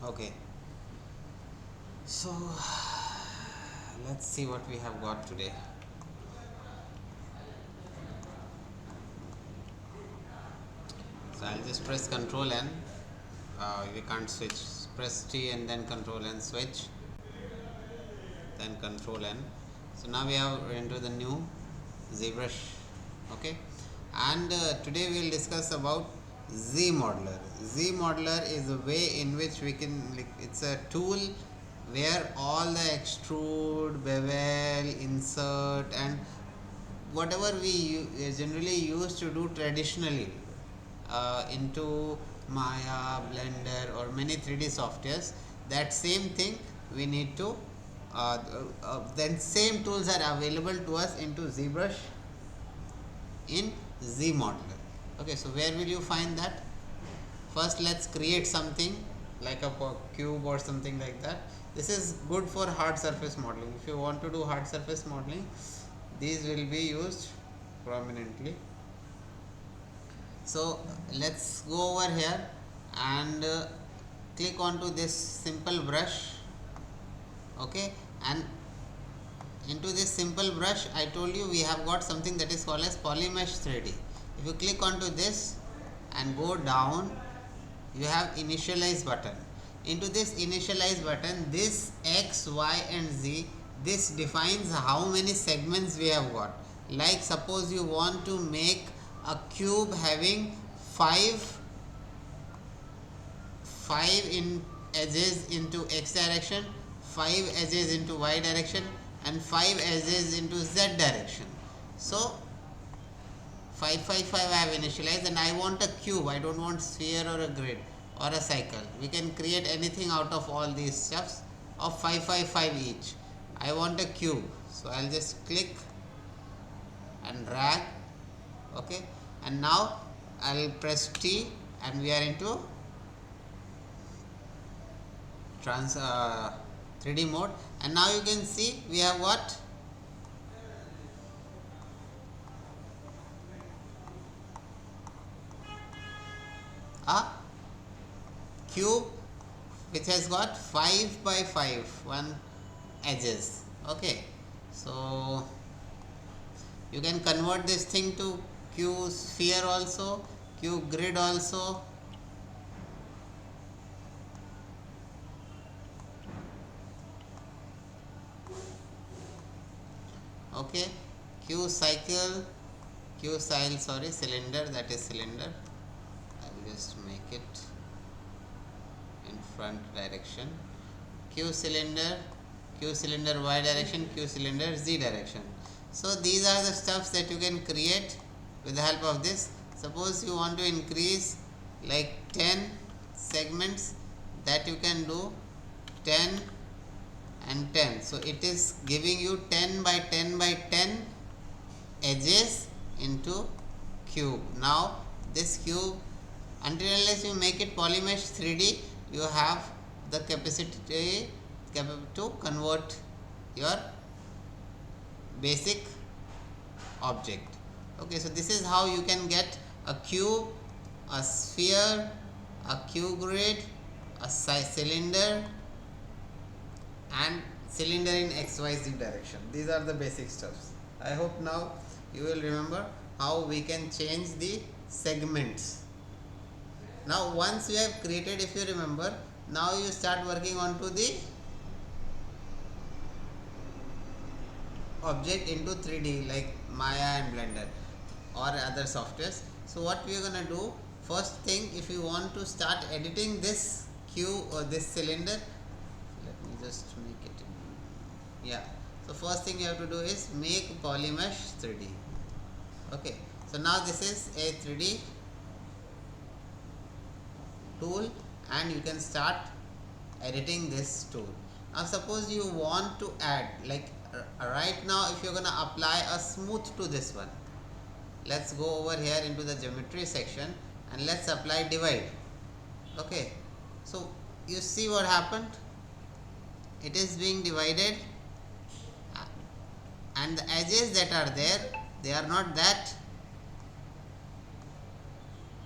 Okay, so let's see what we have got today. So I'll just press Control N. We can't switch. Press T and then Control N switch. Then Control N. So now we have into the new Zbrush. Okay, and today we will discuss about Zmodeller. Zmodeller is a way in which we can, like, it's a tool where all the extrude, bevel, insert, and whatever we generally used to do traditionally into Maya, Blender, or many 3D softwares, that same thing we need to then same tools are available to us into Zbrush in Zmodeller. Okay, so where will you find that? First, let's create something like a cube or something like that. This is good for hard surface modeling. If you want to do hard surface modeling, these will be used prominently. So let's go over here and click onto this simple brush. Okay, and into this simple brush, I told you we have got something that is called as Polymesh 3D. If you click onto this and go down, you have initialize button. Into this initialize button, this X, Y and Z, this defines how many segments we have got. Like suppose you want to make a cube having 5 in edges into X direction, 5 edges into Y direction, and 5 edges into Z direction. So 5 I have initialized, and I want a cube. I don't want sphere or a grid or a cycle. We can create anything out of all these stuffs of 5 each. I want a cube, so I'll just click and drag. Okay, and now I'll press T and we are into 3D mode, and now you can see we have what? A cube which has got 5 by 5 one edges. Okay, so you can convert this thing to cube sphere also, cube grid also. Okay, Q cycle, cylinder, that is cylinder. I will just make it in front direction. Q cylinder Y direction, Q cylinder Z direction. So these are the stuffs that you can create with the help of this. Suppose you want to increase like 10 segments, that you can do 10 and 10. So it is giving you 10 by 10 by 10 edges into cube. Now this cube, until unless you make it Polymesh 3D, you have the capacity to convert your basic object. Okay, so this is how you can get a cube, a sphere, a cube grid, a cylinder, and cylinder in XYZ direction. These are the basic stuffs. I hope now you will remember how we can change the segments. Now once you have created, if you remember, now you start working onto the object into 3D like Maya and Blender or other softwares. So what we are going to do, first thing, if you want to start editing this cube or this cylinder, let me just make it, yeah. So first thing you have to do is make Polymesh 3D. Okay, so now this is a 3D tool and you can start editing this tool. Now suppose you want to add, like right now if you're going to apply a smooth to this one, let's go over here into the geometry section and let's apply divide. Okay, so you see what happened, it is being divided and the edges that are there, they are not that,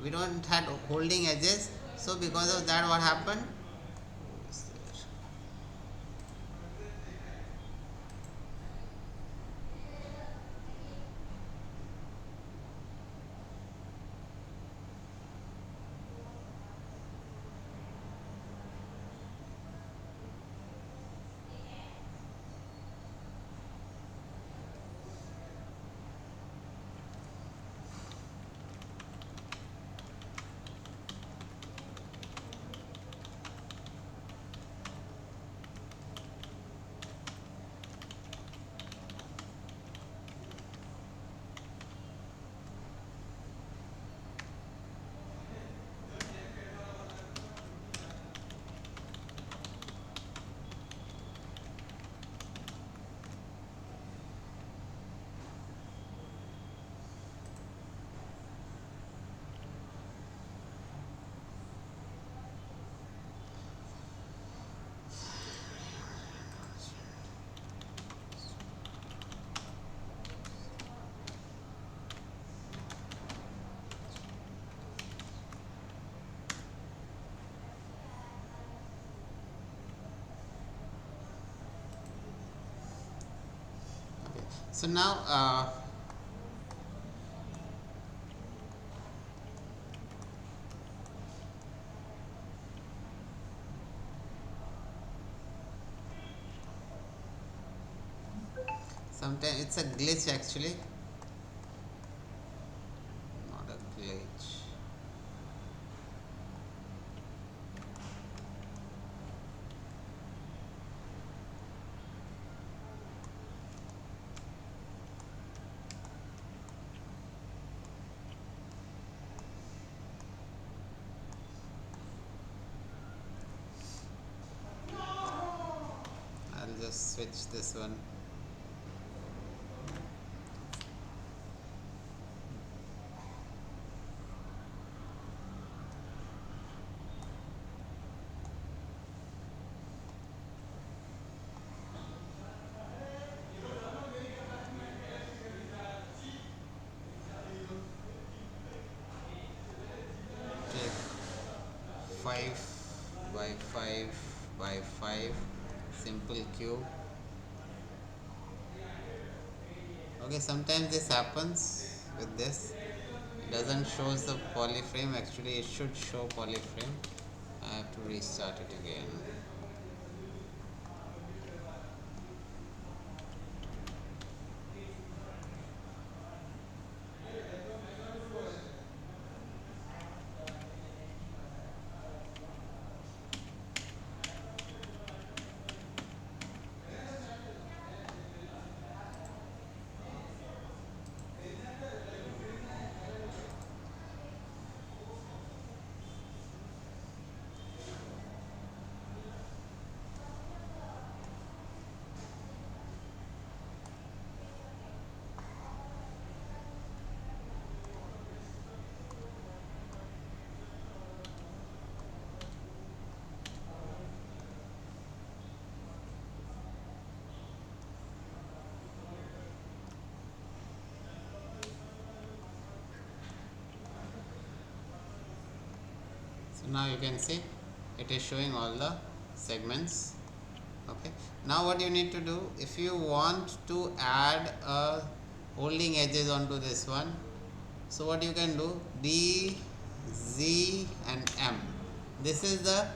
we don't have holding edges. So because of that, what happened, So now sometimes it's a glitch actually, not a glitch. I'll just switch this one. Take 5 by 5 by 5 simple cube. Okay, sometimes this happens with this. It doesn't show the polyframe. Actually, it should show polyframe. I have to restart it again. So now you can see it is showing all the segments. Okay, now what you need to do, if you want to add a holding edges onto this one, so what you can do, D, Z and M. This is the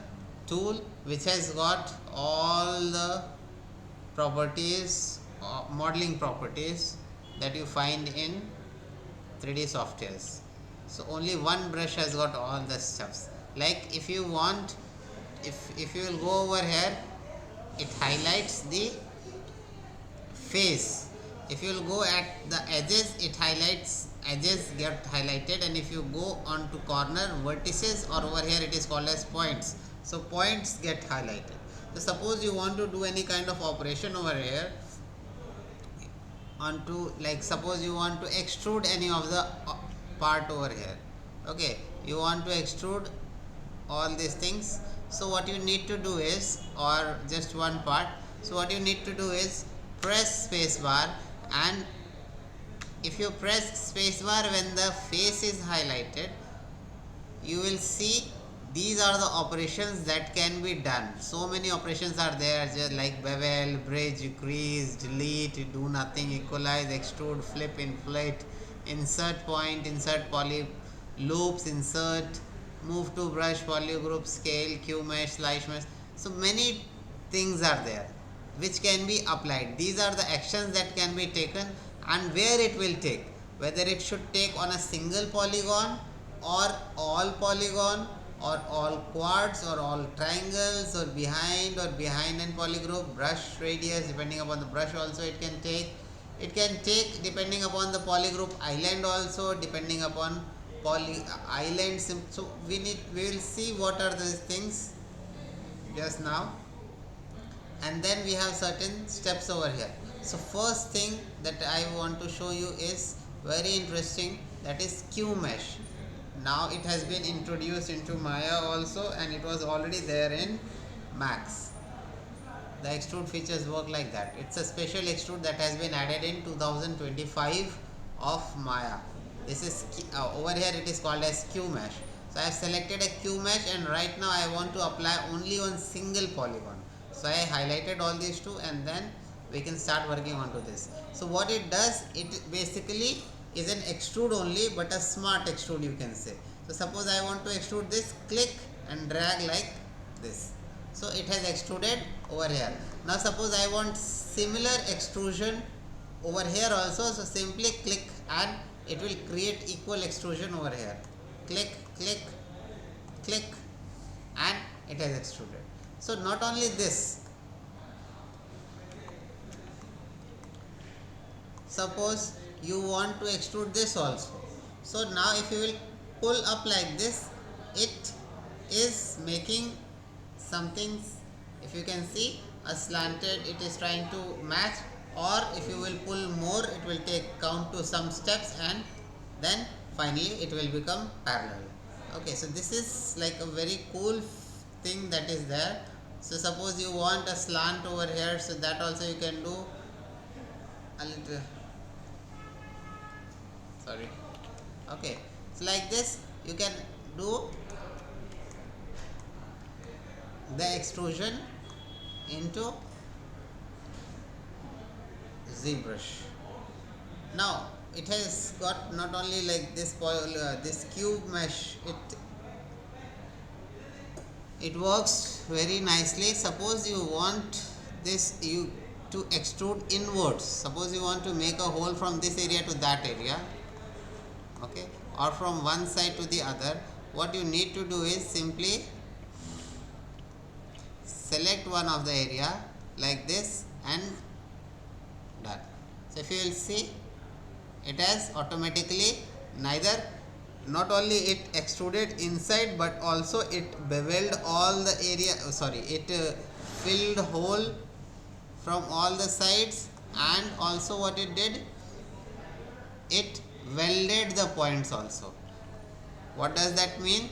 tool which has got all the properties, modeling properties that you find in 3D softwares. So only one brush has got all the stuffs. Like if you want, if you will go over here, it highlights the face. If you will go at the edges, it highlights, edges get highlighted, and if you go on to corner, vertices, or over here it is called as points. So points get highlighted. So suppose you want to do any kind of operation over here onto, like suppose you want to extrude any of the part over here. Okay, you want to extrude all these things. So what you need to do is, or just one part, so what you need to do is press spacebar, and if you press spacebar when the face is highlighted, you will see these are the operations that can be done. So many operations are there, just like bevel, bridge, crease, delete, do nothing, equalize, extrude, flip, inflate, insert point, insert poly, loops, insert, move to brush, polygroup, scale, Q mesh, slice mesh. So many things are there which can be applied. These are the actions that can be taken, and where it will take, whether it should take on a single polygon or all polygon or all quads or all triangles or behind and polygroup, brush radius, depending upon the brush also it can take. It can take depending upon the polygroup island also, depending upon island. So we will see what are these things just now, and then we have certain steps over here. So first thing that I want to show you is very interesting, that is Q mesh. Now it has been introduced into Maya also, and it was already there in Max. The extrude features work like that. It's a special extrude that has been added in 2025 of Maya. This is over here it is called as Q mesh. So I have selected a Q mesh, and right now I want to apply only one single polygon. So I highlighted all these two, and then we can start working onto this. So what it does, it basically is an extrude only, but a smart extrude you can say. So suppose I want to extrude this, click and drag like this. So it has extruded over here. Now suppose I want similar extrusion over here also, so simply click and it will create equal extrusion over here. Click, click, click, and it has extruded. So not only this, suppose you want to extrude this also. So now if you will pull up like this, it is making something, if you can see, a slanted, it is trying to match, or if you will pull more, it will take count to some steps and then finally it will become parallel. Okay, so this is like a very cool thing that is there. So suppose you want a slant over here, so that also you can do a little, sorry. Okay, so like this you can do the extrusion into Zbrush. Now it has got not only like this this cube mesh, it works very nicely. Suppose you want this you to extrude inwards. Suppose you want to make a hole from this area to that area, okay, or from one side to the other. What you need to do is simply select one of the area like this and done. So if you will see, it has automatically neither, not only it extruded inside, but also it beveled all the area, it filled hole from all the sides, and also what it did, it welded the points also. What does that mean?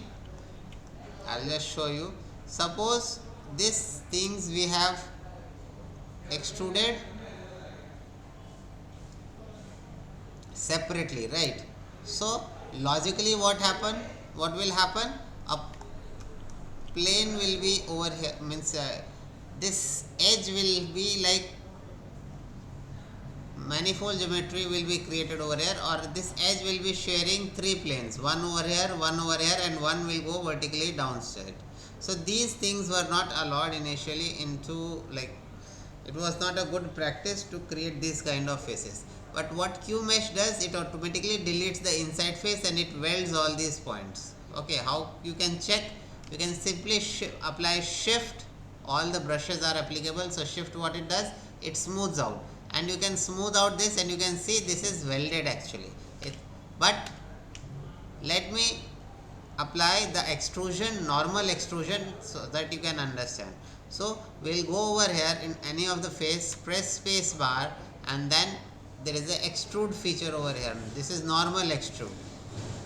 I'll just show you. Suppose these things we have extruded separately, right? So logically what will happen, a plane will be over here, means this edge will be like manifold geometry will be created over here, or this edge will be sharing three planes, one over here, and one will go vertically downstairs. So these things were not allowed initially into, like, it was not a good practice to create these kind of faces. But what QMesh does, it automatically deletes the inside face and it welds all these points. Okay, how you can check? You can simply apply shift, all the brushes are applicable, so shift, what it does, it smooths out, and you can smooth out this and you can see this is welded actually. But let me apply the extrusion, normal extrusion, so that you can understand. So we'll go over here in any of the face, press space bar, and then there is a extrude feature over here. This is normal extrude.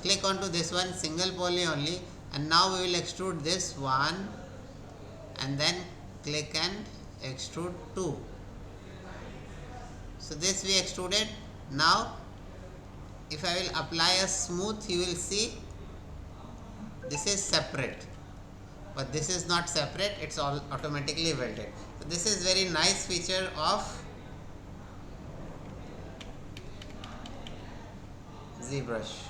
Click onto this one, single poly only, and now we will extrude this one, and then click and extrude 2. So this we extruded. Now if I will apply a smooth, you will see this is separate, but this is not separate, it's all automatically welded. So this is very nice feature of Zbrush.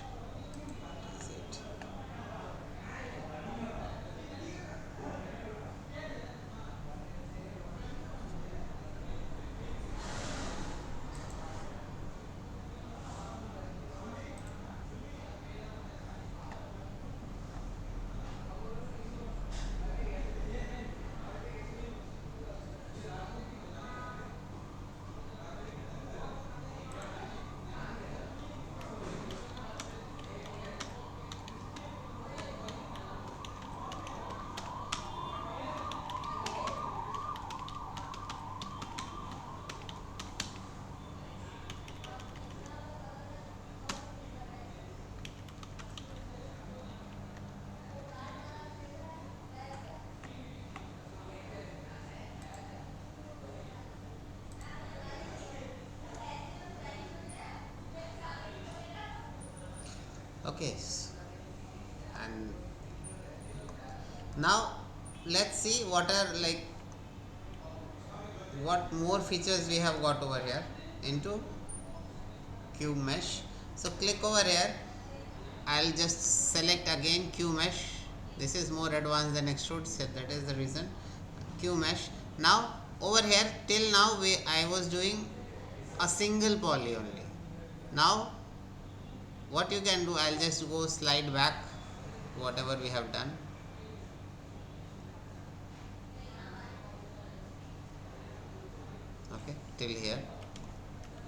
Okay, and now let's see what are like what more features we have got over here into cube mesh. So click over here. I'll just select again Q mesh. This is more advanced than extrude, so that is the reason. Q mesh. Now over here, till now I was doing a single poly only. Now what you can do, I'll just go slide back whatever we have done. Okay, till here.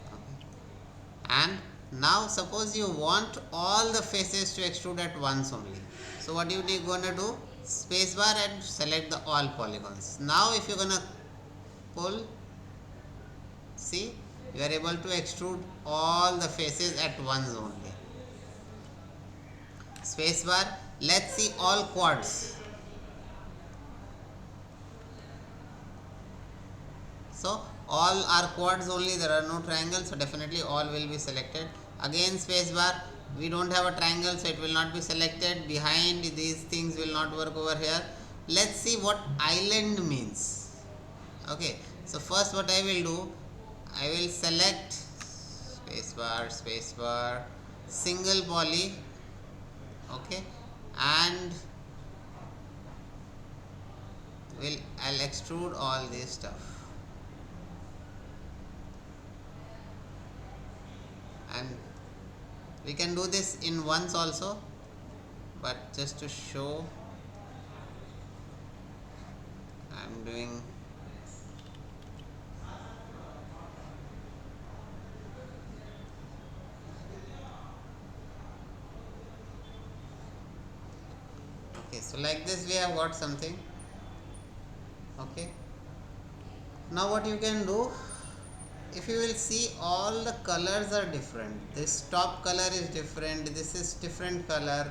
Okay. And now suppose you want all the faces to extrude at once only. So what you gonna do? Spacebar and select the all polygons. Now if you're gonna pull, see, you are able to extrude all the faces at once only. Spacebar. Let's see all quads. So all are quads only, there are no triangles, so definitely all will be selected. Again spacebar, we don't have a triangle, so it will not be selected. Behind these things will not work over here. Let's see what island means. Okay, so first what I will do, I will select spacebar, single poly, okay, and I'll extrude all this stuff. And we can do this in once also, but just to show, I'm doing okay. So like this we have got something. Okay, now what you can do, if you will see, all the colors are different. This top color is different, this is different color.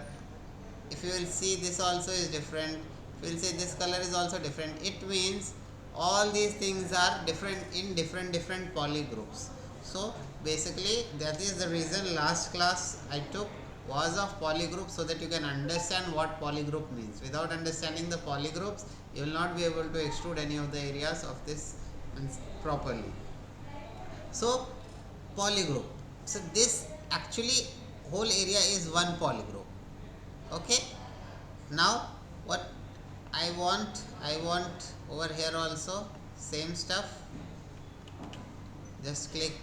If you will see, this also is different. If you will see, this color is also different. It means all these things are different in different poly groups. So basically that is the reason last class I took was of poly group, so that you can understand what poly group means. Without understanding the poly groups, you will not be able to extrude any of the areas of this properly. So poly group. So this actually whole area is one poly group. Okay. Now what I want over here also same stuff. Just click,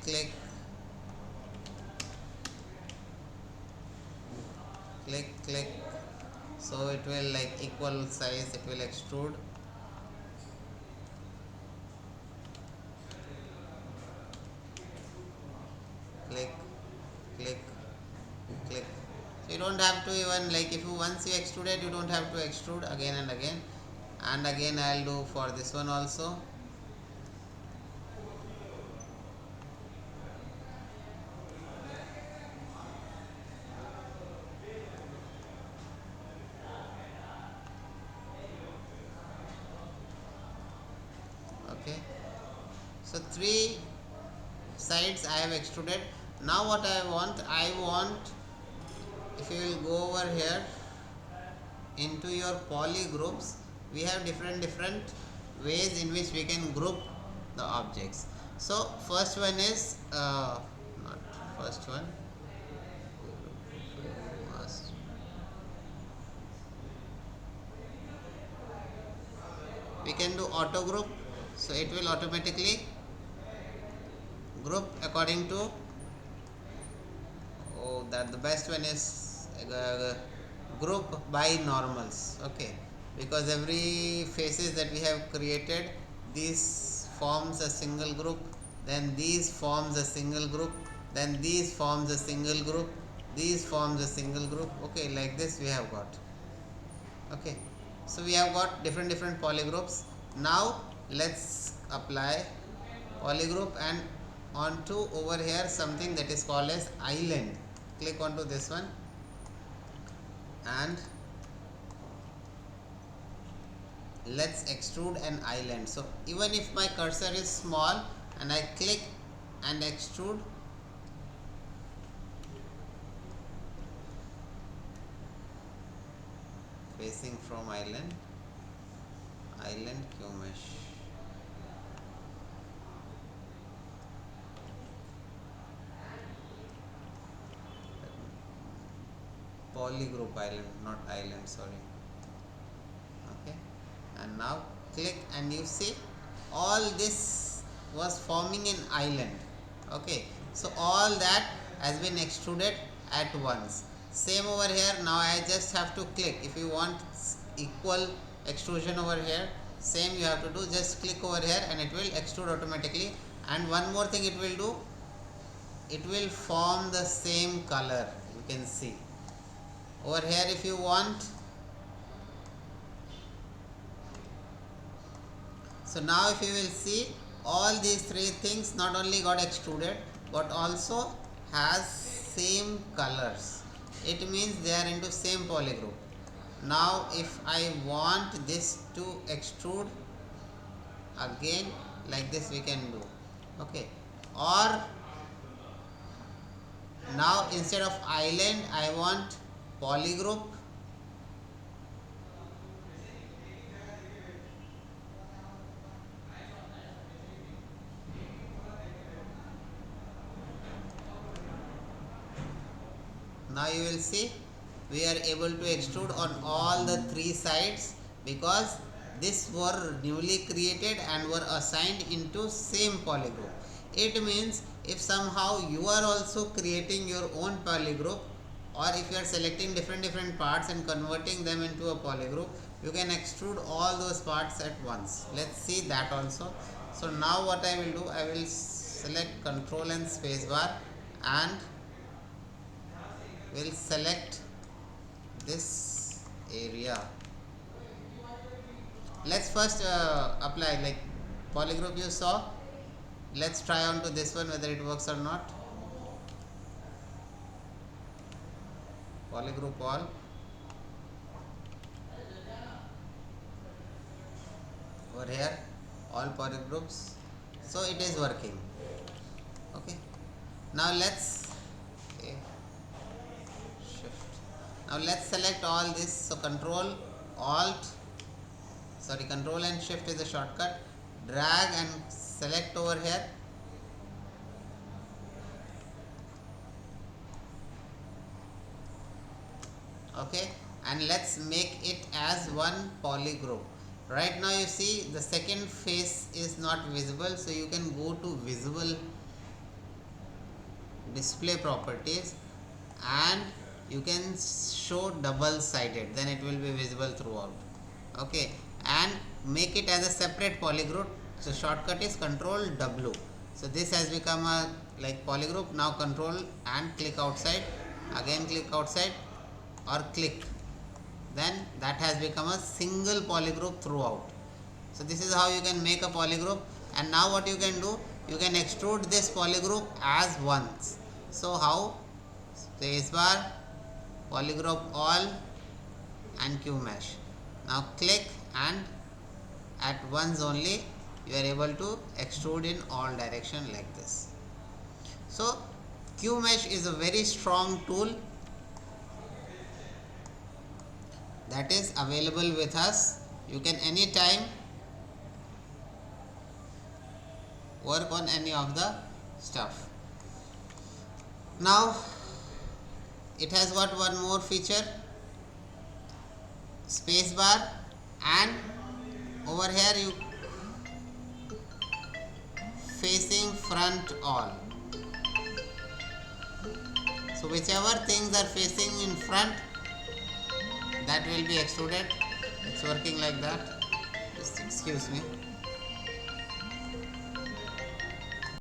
so it will like equal size, it will extrude. Click. So you don't have to even, like, if you once you extrude it, you don't have to extrude again and again. And again I'll do for this one also. Okay, so 3 sides I have extruded. Now what I want, if you will go over here into your poly groups, we have different ways in which we can group the objects. So first one is not first one, we can do auto group. So it will automatically group according to, that the best one is group by normals. Okay, because every faces that we have created, these forms a single group, then these forms a single group, then these forms a single group, these forms a single group. Okay, like this we have got. Okay, so we have got different poly groups. Now let's apply poly group and onto over here something that is called as island. Click onto this one and let's extrude an island. So even if my cursor is small and I click and extrude, facing from island Q mesh. polygroup island, not island, sorry. Okay, and now click and you see all this was forming an island. Okay, so all that has been extruded at once. Same over here. Now I just have to click. If you want equal extrusion over here, same you have to do, just click over here and it will extrude automatically. And one more thing it will do, it will form the same color. You can see over here. If you want, so now if you will see, all these three things not only got extruded but also has same colors. It means they are into same polygroup. Now if I want this to extrude again like this, we can do. Okay, or now instead of island I want polygroup. Now you will see we are able to extrude on all the three sides because this were newly created and were assigned into same polygroup. It means if somehow you are also creating your own polygroup, or if you are selecting different parts and converting them into a polygroup, you can extrude all those parts at once. Let's see that also. So now what I will do, I will select Control and Spacebar and will select this area. Let's first apply like polygroup you saw. Let's try on to this one whether it works or not. Polygroup all. Over here all polygroups. So it is working. Okay. Now let's Now let's select all this. So Control and Shift is a shortcut. Drag and select over here. Okay, and let's make it as one polygroup. Right now you see the second face is not visible, so you can go to visible display properties and you can show double sided, then it will be visible throughout. Okay, and make it as a separate polygroup. So shortcut is Control W. So this has become a like polygroup. Now Control and click outside, again click outside or click, then that has become a single polygroup throughout. So this is how you can make a polygroup. And now what you can do, you can extrude this polygroup as once. So how? Spacebar, polygroup all and Q mesh. Now click and at once only you are able to extrude in all direction like this. So Q mesh is a very strong tool that is available with us. You can anytime work on any of the stuff. Now it has got one more feature, spacebar, and over here you facing front all. So whichever things are facing in front, that will be extruded. It's working like that. Just excuse me.